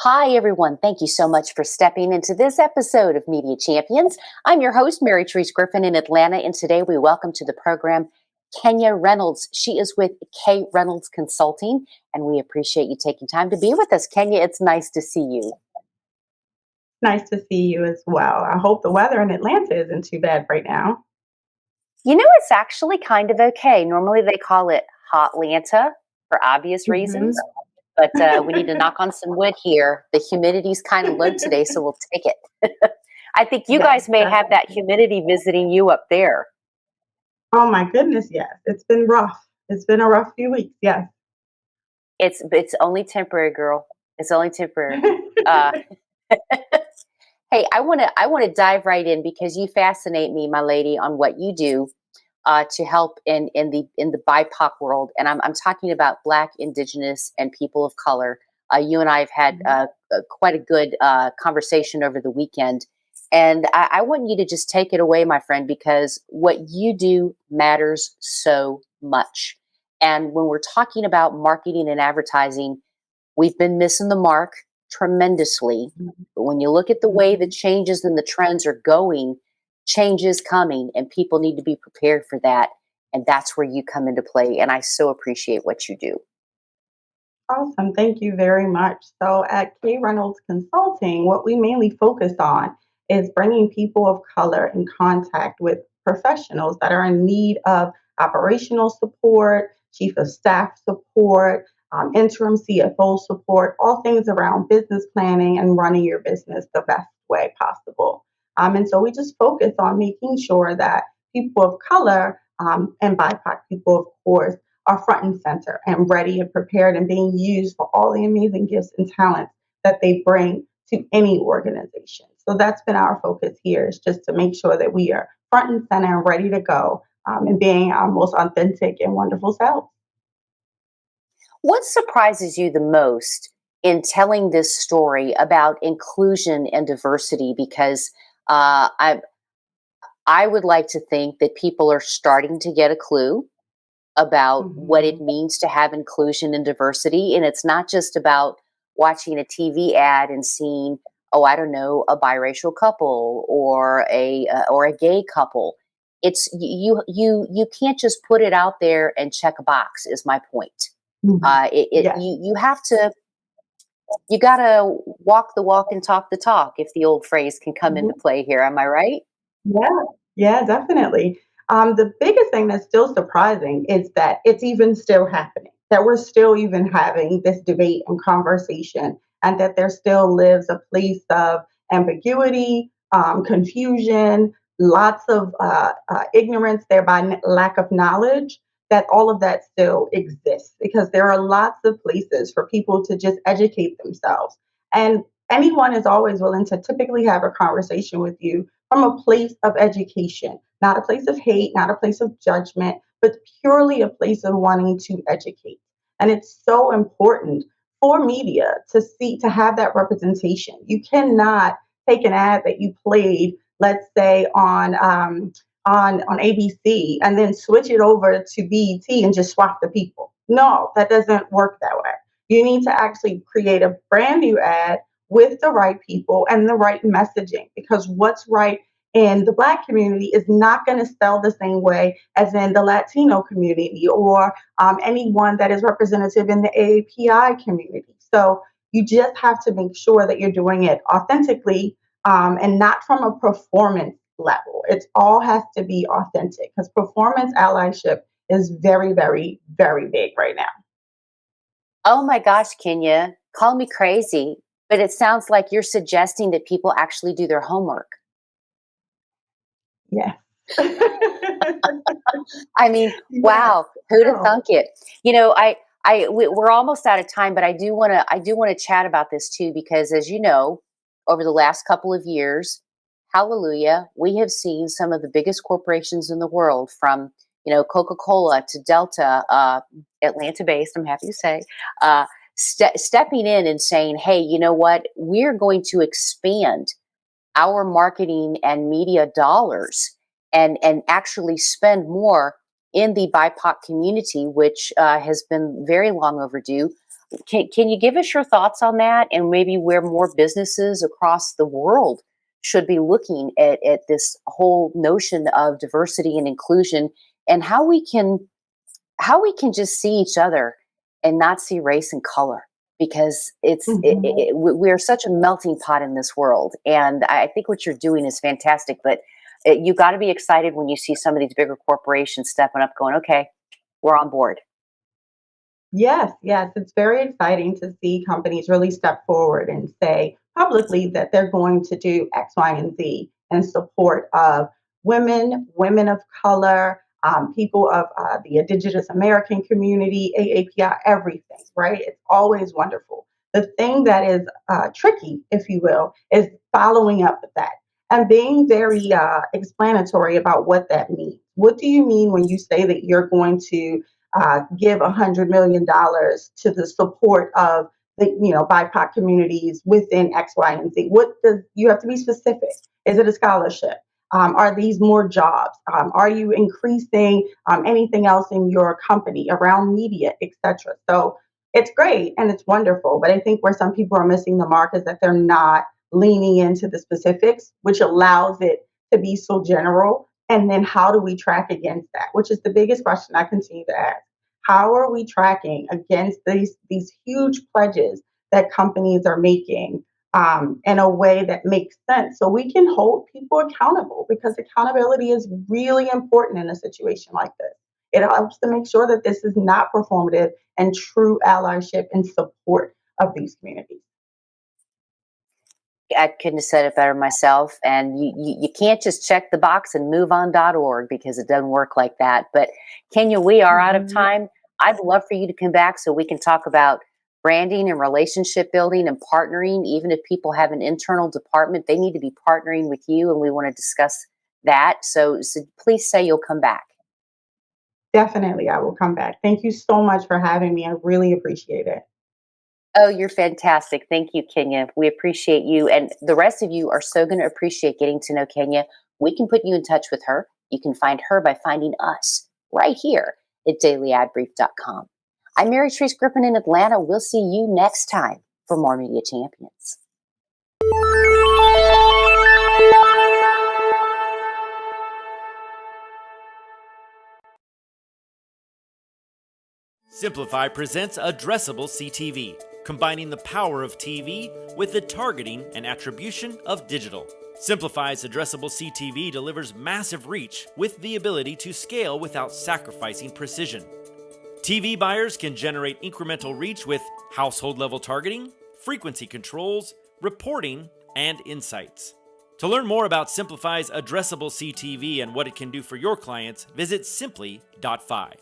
Hi, everyone. Thank you so much for stepping into this episode of Media Champions. I'm your host, Mary Therese Griffin in Atlanta, and today we welcome to the program Kenya Reynolds. She is with Kay Reynolds Consulting, and we appreciate you taking time to be with us. Kenya, it's nice to see you. Nice to see you as well. I hope the weather in Atlanta isn't too bad right now. You know, it's actually kind of okay. Normally they call it Hot Lanta for obvious Mhm. reasons, but we need to knock on some wood here. The humidity's kind of low today, so we'll take it. I think you Yes, guys may have that definitely. humidity visiting you up there. Oh my goodness, yes. It's been rough. It's been a rough few weeks, yes. It's only temporary, girl. It's only temporary. Uh, hey, I want to dive right in because you fascinate me, my lady, on what you do to help in the BIPOC world, and I'm talking about Black, Indigenous, and people of color. You and I have had Mhm. quite a good conversation over the weekend, and I want you to just take it away, my friend, because what you do matters so much. And when we're talking about marketing and advertising, we've been missing the mark tremendously. But when you look at the way the Mhm. changes and the trends are going, change is coming and people need to be prepared for that. And that's where you come into play. And I so appreciate what you do. Awesome. Thank you very much. So, at Kay Reynolds Consulting, what we mainly focus on is bringing people of color in contact with professionals that are in need of operational support, chief of staff support, interim CFO support, all things around business planning and running your business the best way possible. And so, we just focus on making sure that people of color and BIPOC people, of course, are front and center and ready and prepared and being used for all the amazing gifts and talents that they bring to any organization. So that's been our focus here, is just to make sure that we are front and center and ready to go, and being our most authentic and wonderful selves. What surprises you the most in telling this story about inclusion and diversity? Because I would like to think that people are starting to get a clue about what it Mhm. means to have inclusion and diversity. And it's not just about watching a TV ad and seeing, oh, I don't know, a biracial couple or a gay couple. It's you can't just put it out there and check a box. Is my point. Mhm. Yes. You have to you got to walk the walk and talk the talk. If the old phrase can come into Mhm. play here, am I right? Yeah, yeah, definitely. The biggest thing that's still surprising is that it's even still happening, that we're still even having this debate and conversation, and that there still lives a place of ambiguity, confusion, lots of ignorance, thereby lack of knowledge. That all of that still exists because there are lots of places for people to just educate themselves. And anyone is always willing to typically have a conversation with you from a place of education, not a place of hate, not a place of judgment, but purely a place of wanting to educate. And it's so important for media to have that representation. You cannot take an ad that you played, let's say on ABC, and then switch it over to BET and just swap the people. No, that doesn't work that way. You need to actually create a brand new ad with the right people and the right messaging, because what's right in the Black community is not going to sell the same way as in the Latino community or anyone that is representative in the AAPI community. So you just have to make sure that you're doing it authentically, and not from a performance level. It all has to be authentic because performance allyship is very, very, very big right now. Oh my gosh, Kenya, call me crazy, but it sounds like you're suggesting that people actually do their homework. Yes. I mean, Yes. wow, who'd have So, thunk it? You know, we're almost out of time, but I do want to chat about this too because, as you know, over the last couple of years, hallelujah, we have seen some of the biggest corporations in the world, from Coca-Cola to Delta, Atlanta-based. I'm happy to say, stepping in and saying, "Hey, you know what? We're going to expand our marketing and media dollars and actually spend more in the BIPOC community, which has been very long overdue." can you give us your thoughts on that, and maybe where more businesses across the world should be looking at this whole notion of diversity and inclusion, and how we can just see each other and not see race and color, because Mhm. we're such a melting pot in this world. And I think what you're doing is fantastic, but you got to be excited when you see some of these bigger corporations stepping up going, okay, we're on board. Yes, yes, it's very exciting to see companies really step forward and say publicly that they're going to do X, Y, and Z in support of women, women of color, people of the Indigenous American community, AAPI, everything, right? It's always wonderful. The thing that is tricky, if you will, is following up with that and being very explanatory about what that means. What do you mean when you say that you're going to give $100 million to the support of the BIPOC communities within X, Y, and Z? What does you have to be specific? Is it a scholarship? Are these more jobs? Are you increasing anything else in your company around media, etc.? So it's great and it's wonderful, but I think where some people are missing the mark is that they're not leaning into the specifics, which allows it to be so general. And then how do we track against that? Which is the biggest question I continue to ask. How are we tracking against these huge pledges that companies are making in a way that makes sense so we can hold people accountable, because accountability is really important in a situation like this. It helps to make sure that this is not performative and true allyship and support of these communities. I couldn't have said it better myself. And you can't just check the box and move on.org, because it doesn't work like that. But Kenya, we are out of Mhm. time. I'd love for you to come back so we can talk about branding and relationship building and partnering. Even if people have an internal department, they need to be partnering with you, and we want to discuss that. So please say you'll come back. Definitely, I will come back. Thank you so much for having me. I really appreciate it. Oh, you're fantastic. Thank you, Kenya. We appreciate you. And the rest of you are so going to appreciate getting to know Kenya. We can put you in touch with her. You can find her by finding us right here at dailyadbrief.com. I'm Mary Trace Griffin in Atlanta. We'll see you next time for more Media Champions. Simplify presents Addressable CTV, combining the power of TV with the targeting and attribution of digital. Simplify's Addressable CTV delivers massive reach with the ability to scale without sacrificing precision. TV buyers can generate incremental reach with household level targeting, frequency controls, reporting, and insights. To learn more about Simplify's Addressable CTV and what it can do for your clients, visit simply.fi.